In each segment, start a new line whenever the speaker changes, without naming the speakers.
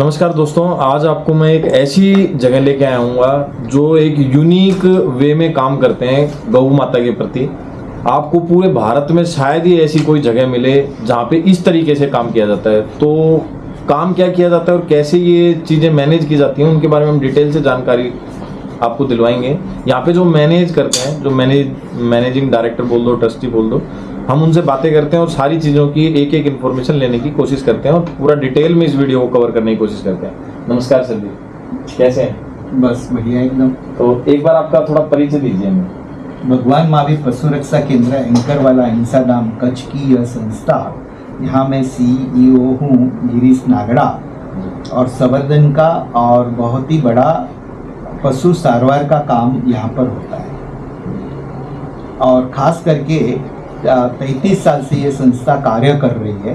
नमस्कार दोस्तों, आज आपको मैं एक ऐसी जगह लेके आया हूँ जो एक यूनिक वे में काम करते हैं गौ माता के प्रति। आपको पूरे भारत में शायद ही ऐसी कोई जगह मिले जहाँ पे इस तरीके से काम किया जाता है। तो काम क्या किया जाता है और कैसे ये चीज़ें मैनेज की जाती हैं उनके बारे में हम डिटेल से जानकारी आपको दिलवाएंगे। यहाँ पे जो मैनेज करते हैं, जो मैनेजिंग डायरेक्टर बोल दो, ट्रस्टी बोल दो, हम उनसे बातें करते हैं और सारी चीज़ों की एक एक इन्फॉर्मेशन लेने की कोशिश करते हैं और पूरा डिटेल में इस वीडियो को कवर करने की कोशिश करते हैं। नमस्कार सर जी, कैसे हैं?
बस बढ़िया एकदम।
तो एक बार आपका थोड़ा परिचय दीजिए हमें।
भगवान महावीर पशु रक्षा केंद्र एंकर वाला हिंसाधाम कच्छ की यह संस्था, यहाँ मैं CEO हूँ गिरीश नागड़ा, और संवर्धन का और बहुत ही बड़ा पशु सारवार का काम यहाँ पर होता है। और ख़ास करके 33 साल से ये संस्था कार्य कर रही है।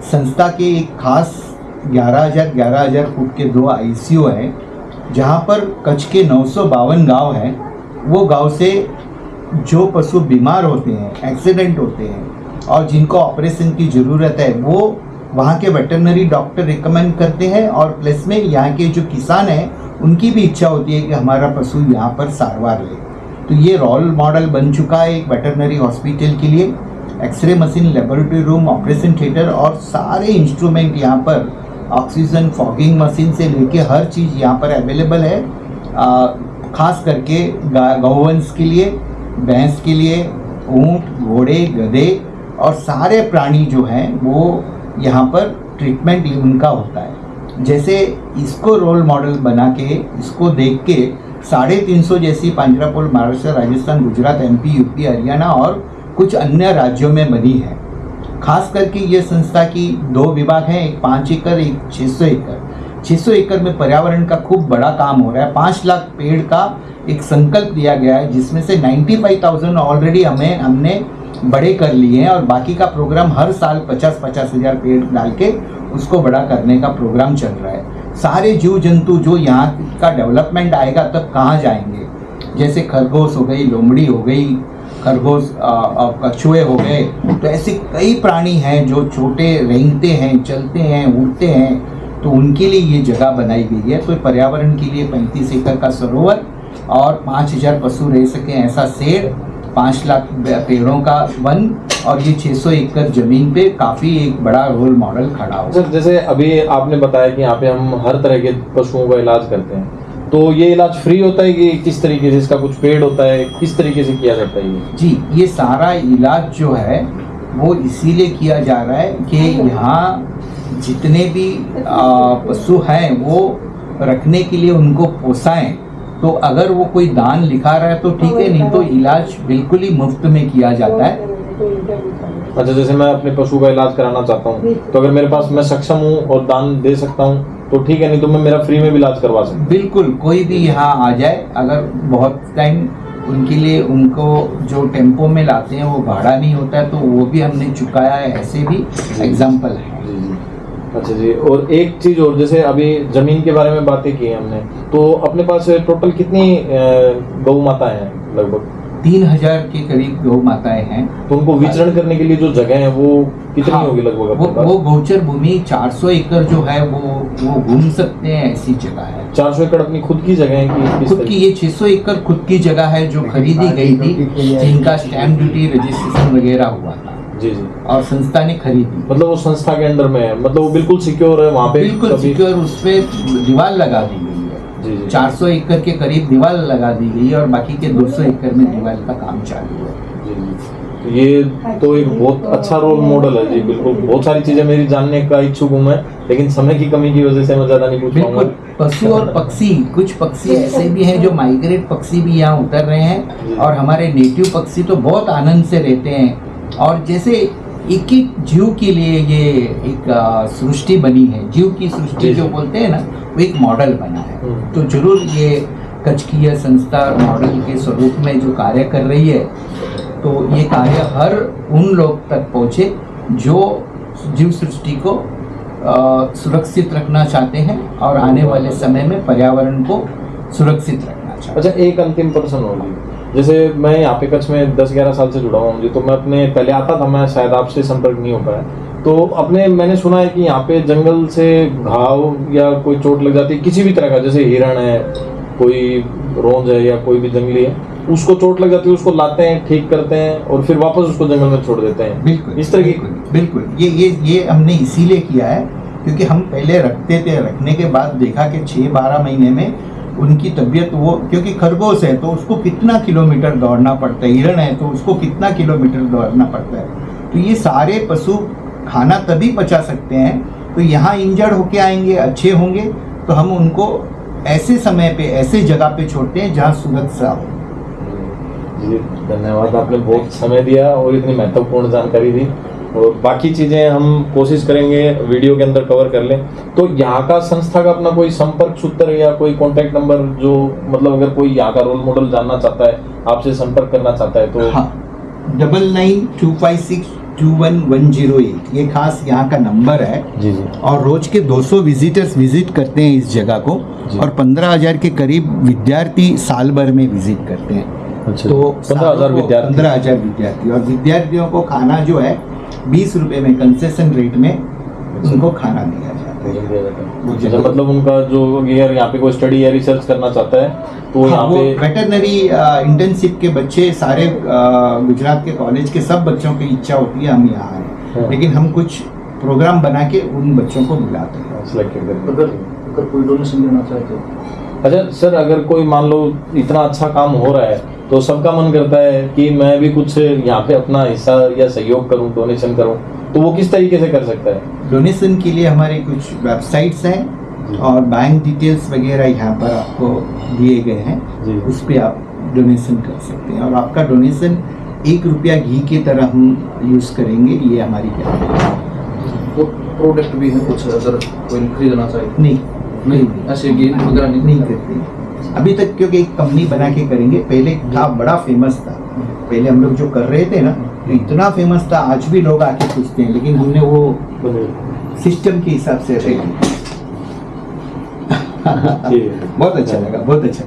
संस्था के एक खास 11,000 फुट के 2 ICU हैं, जहाँ पर कच्छ के 952 गांव हैं। वो गांव से जो पशु बीमार होते हैं, एक्सीडेंट होते हैं और जिनको ऑपरेशन की ज़रूरत है, वो वहाँ के वेटरनरी डॉक्टर रिकमेंड करते हैं। और प्लस में यहाँ के जो किसान हैं उनकी भी इच्छा होती है कि हमारा पशु यहाँ पर सारवार ले। तो ये रोल मॉडल बन चुका है एक वेटरनरी हॉस्पिटल के लिए। X ray machine, laboratory room, operation theatre और सारे इंस्ट्रूमेंट यहाँ पर, ऑक्सीजन, फॉगिंग मशीन से लेके हर चीज़ यहाँ पर अवेलेबल है। खास करके गौवंश के लिए, भैंस के लिए, ऊँट, घोड़े, गधे और सारे प्राणी जो हैं वो यहाँ पर ट्रीटमेंट उनका होता है। जैसे इसको रोल मॉडल बना के, इसको देख के 350 जैसी पांजरापोल महाराष्ट्र, राजस्थान, गुजरात, MP, UP, हरियाणा और कुछ अन्य राज्यों में बनी है। खास करके ये संस्था की 2 विभाग हैं, एक 5 एकड़, एक 600 एकड़। 600 एकड़ में पर्यावरण का खूब बड़ा काम हो रहा है। 5 लाख पेड़ का एक संकल्प लिया गया है, जिसमें से 95,000 ऑलरेडी हमने बड़े कर लिए हैं और बाकी का प्रोग्राम हर साल 50-50 हज़ार पेड़ डाल के उसको बड़ा करने का प्रोग्राम चल रहा है। सारे जीव जंतु जो यहाँ का डेवलपमेंट आएगा तब कहाँ जाएंगे, जैसे खरगोश हो गई, लोमड़ी हो गई, खरगोश कछुए हो गए, तो ऐसे कई प्राणी हैं जो छोटे रेंगते हैं, चलते हैं, उड़ते हैं, तो उनके लिए ये जगह बनाई गई है। तो पर्यावरण के लिए 35 एकड़ का सरोवर और 5,000 पशु रह सकें ऐसा शेड, 5 लाख पेड़ों का वन और ये 600 एकड़ जमीन पे काफ़ी एक बड़ा रोल मॉडल खड़ा हो।
सर, जैसे अभी आपने बताया कि यहाँ पे हम हर तरह के पशुओं का इलाज करते हैं, तो ये इलाज फ्री होता है कि किस तरीके से, इसका कुछ पेड होता है, किस तरीके से किया जाता है ये?
जी, ये सारा इलाज जो है वो इसीलिए किया जा रहा है कि यहाँ जितने भी पशु हैं वो रखने के लिए उनको पोसाएं। तो अगर वो कोई दान लिखा रहा है तो ठीक है, नहीं तो इलाज बिल्कुल ही मुफ्त में किया जाता है।
अच्छा, जैसे मैं अपने पशु का इलाज कराना चाहता हूँ तो अगर मेरे पास, मैं सक्षम हूँ और दान दे सकता हूँ तो ठीक है, नहीं तो मैं मेरा फ्री में भी इलाज करवा सकता हूँ? बिल्कुल,
कोई भी यहाँ आ जाए। अगर बहुत टाइम उनके लिए, उनको जो टेम्पो में लाते हैं वो भाड़ा नहीं होता है तो वो भी हमने चुकाया है, ऐसे भी एग्जाम्पल है।
अच्छा जी, और एक चीज़ और, जैसे अभी ज़मीन के बारे में बातें की हमने, तो अपने पास टोटल कितनी गौ माताएं हैं? लगभग
3,000 के करीब गौ माताएं हैं।
तो उनको विचरण करने के लिए जो जगह है वो कितनी होगी लगभग?
वो गोचर भूमि 400 एकड़ जो है वो घूम सकते हैं, ऐसी जगह है।
400 एकड़ अपनी खुद की जगह है कि
खुद की? ये 600 एकड़ खुद की जगह है जो खरीदी गई थी, जिनका स्टैम्प ड्यूटी, रजिस्ट्रेशन वगैरह हुआ था।
जी जी।
और संस्था ने खरीदी।
मतलब वो संस्था के अंडर में है, मतलब वो बिल्कुल सिक्योर है वहाँ पे?
बिल्कुल सिक्योर। उस पे दीवार लगा दी गई है।
जी जी।
400 एकड़ के करीब दीवार लगा दी गई है और बाकी के 200 एकड़ में दीवार का काम चालू है।
जी जी। ये तो एक बहुत अच्छा रोल मॉडल है जी। बिल्कुल, बहुत सारी चीजें मेरी जानने का इच्छुक हूँ मैं, लेकिन समय की कमी की वजह से मैं ज्यादा नहीं पूछ पाऊंगा।
पशु और पक्षी, कुछ पक्षी ऐसे भी हैं जो माइग्रेट पक्षी भी यहाँ उतर रहे हैं और हमारे नेटिव पक्षी तो बहुत आनंद से रहते हैं। और जैसे एक जीव के लिए ये एक सृष्टि बनी है, जीव की सृष्टि जो बोलते हैं ना, वो एक मॉडल बना है। तो जरूर ये कच्छ की यह संस्था मॉडल के स्वरूप में जो कार्य कर रही है, तो ये कार्य हर उन लोग तक पहुँचे जो जीव सृष्टि को सुरक्षित रखना चाहते हैं और आने वाले समय में पर्यावरण को सुरक्षित रखना चाहते हैं।
अच्छा, एक अंतिम प्रश्न होगी, जैसे मैं यहाँ पे कच्छ में 10-11 साल से जुड़ा हुआ हूँ जी, तो मैं अपने पहले आता था, मैं शायद आपसे संपर्क नहीं हो पाया, तो अपने मैंने सुना है कि यहाँ पे जंगल से घाव या कोई चोट लग जाती है किसी भी तरह का, जैसे हिरण है, कोई रोंज है या कोई भी जंगली है, उसको चोट लग जाती है, उसको लाते हैं, ठीक करते हैं और फिर वापस उसको जंगल में छोड़ देते हैं।
बिल्कुल
इस तरह की
बिल्कुल ये हमने इसीलिए किया है क्योंकि हम पहले रखते थे, रखने के बाद देखा कि 6-12 महीने में उनकी तबीयत वो, क्योंकि खरगोश है तो उसको कितना किलोमीटर दौड़ना पड़ता है, हिरण है तो उसको कितना किलोमीटर दौड़ना पड़ता है, तो ये सारे पशु खाना तभी पचा सकते हैं, तो यहाँ इंजर्ड होके आएंगे, अच्छे होंगे तो हम उनको ऐसे समय पे ऐसे जगह पे छोड़ते हैं जहाँ सुरक्षा हो।
जी धन्यवाद, आपने बहुत समय दिया और इतनी महत्वपूर्ण जानकारी दी, और बाकी चीज़ें हम कोशिश करेंगे वीडियो के अंदर कवर कर लें। तो यहाँ का संस्था का अपना कोई संपर्क सूत्र या कोई कॉन्टैक्ट नंबर, जो मतलब अगर कोई यहाँ का रोल मॉडल जानना चाहता है, आपसे संपर्क करना चाहता है तो?
हाँ, 9925621108 ये खास यहाँ का नंबर है।
जी जी।
और रोज के 200 विजिटर्स विजिट करते हैं इस जगह को, और 15,000 के करीब विद्यार्थी साल भर में विजिट करते हैं।
अच्छा,
तो
15,000 विद्यार्थी।
15,000 विद्यार्थी, और विद्यार्थियों को खाना जो है 20 रुपए में कंसेशन रेट में उनको खाना दिया जाता है।
अच्छा, मतलब उनका जो यहाँ पे कोई स्टडी या रिसर्च करना चाहता है तो
हाँ,
यहाँ
वो
पे
वेटरनरी इंटर्नशिप के बच्चे सारे गुजरात के कॉलेज के सब बच्चों की इच्छा होती है हम यहाँ आए,
हाँ।
लेकिन हम कुछ प्रोग्राम बना के उन बच्चों को बुलाते हैं।
सिलेक्टेड करके।
अगर कोई डोनेशन देना चाहे तो?
अच्छा सर, अगर कोई मान लो इतना अच्छा काम हो रहा है तो सबका मन करता है कि मैं भी कुछ यहाँ पे अपना हिस्सा या सहयोग करूँ, डोनेशन करूँ, तो वो किस तरीके से कर सकता है?
डोनेशन के लिए हमारे कुछ वेबसाइट्स हैं और बैंक डिटेल्स वगैरह यहाँ पर आपको दिए गए हैं,
जी।
उस पर आप डोनेशन कर सकते हैं, और आपका डोनेशन 1 रुपया घी की तरह हम यूज़ करेंगे, ये हमारी गारंटी है।
वो प्रोडक्ट भी है कुछ अगर कोई खरीदना चाहे?
नहीं
ऐसे गेम वगैरह
नहीं करते अभी तक, क्योंकि एक कंपनी बना के करेंगे। पहले था, बड़ा फेमस था, पहले हम लोग जो कर रहे थे ना तो इतना फेमस था, आज भी लोग आके पूछते हैं, लेकिन हमने वो सिस्टम के हिसाब से रेट
ठीक है।
बहुत अच्छा लगा, बहुत अच्छा।